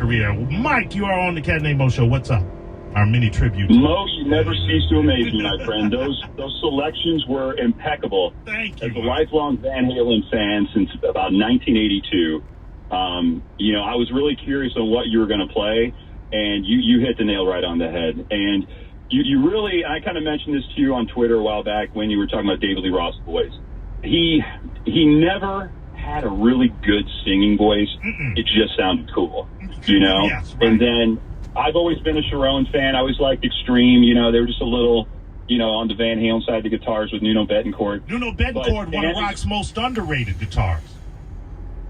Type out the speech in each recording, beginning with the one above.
career. Mike, you are on the Cat Named Mo Show. What's up? Our mini tribute. Mo, you never cease to amaze me, my friend. Those selections were impeccable. Thank you. As a lifelong Van Halen fan since about 1982, I was really curious on what you were going to play, and you hit the nail right on the head. And you really, I kind of mentioned this to you on Twitter a while back when you were talking about David Lee Roth's voice. He never had a really good singing voice. It just sounded cool, Yes, right. And then I've always been a Sharon fan. I always liked Extreme. They were just a little, on the Van Halen side of the guitars with Nuno Bettencourt. Nuno Bettencourt, one of rock's most underrated guitars.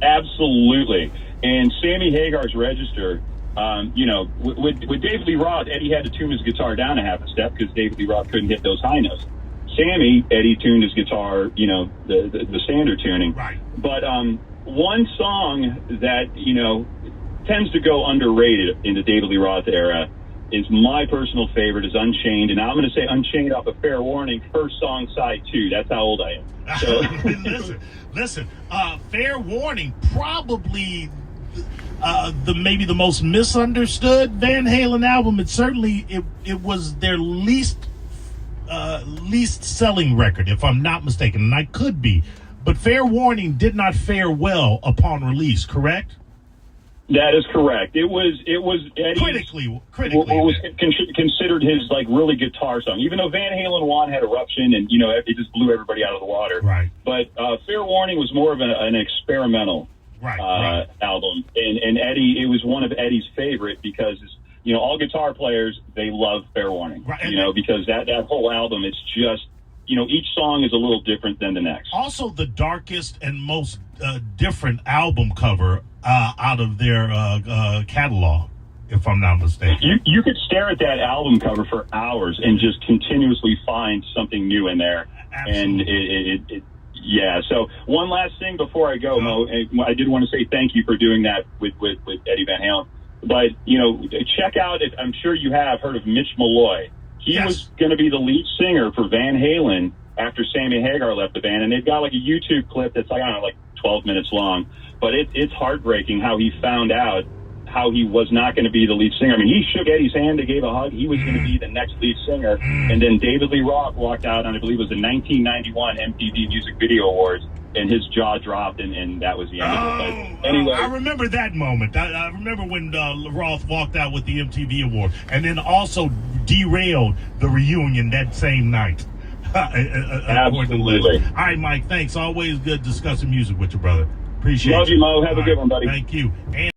Absolutely. And Sammy Hagar's Register, with David Lee Roth, Eddie had to tune his guitar down a half a step because David Lee Roth couldn't hit those high notes. Eddie tuned his guitar, the standard tuning. Right. But one song that, tends to go underrated in the David Lee Roth era is my personal favorite, is Unchained. And I'm going to say Unchained off of Fair Warning, first song, side 2. That's how old I am. So. Listen, Fair Warning, probably maybe the most misunderstood Van Halen album. It certainly, it was their least selling record, if I'm not mistaken, and I could be. But Fair Warning did not fare well upon release, correct? That is correct. It was Eddie's, critically what was considered his really guitar song. Even though Van Halen 1 had Eruption and it just blew everybody out of the water. Right. But Fair Warning was more of an experimental album, and Eddie, it was one of Eddie's favorite because all guitar players, they love Fair Warning. Right. Because that whole album, it's just each song is a little different than the next. Also, the darkest and most different album cover out of their catalog, if I'm not mistaken. You could stare at that album cover for hours and just continuously find something new in there. Absolutely. And yeah. So one last thing before I go, Mo, I did want to say thank you for doing that with Eddie Van Halen. But check out, I'm sure you have heard of Mitch Malloy. He was going to be the lead singer for Van Halen after Sammy Hagar left the band, and they've got a YouTube clip that's 12 minutes long. But it's heartbreaking how he found out how he was not going to be the lead singer. I mean, he shook Eddie's hand, they gave a hug. He was going to be the next lead singer. And then David Lee Roth walked out on, I believe it was the 1991 MTV Music Video Awards, and his jaw dropped, and that was the end of it. But anyway. I remember that moment. I remember when Roth walked out with the MTV Award, and then also derailed the reunion that same night. Absolutely. All right, Mike, thanks. Always good discussing music with you, brother. Appreciate Love you, Mo. Have a good one, buddy. Thank you. And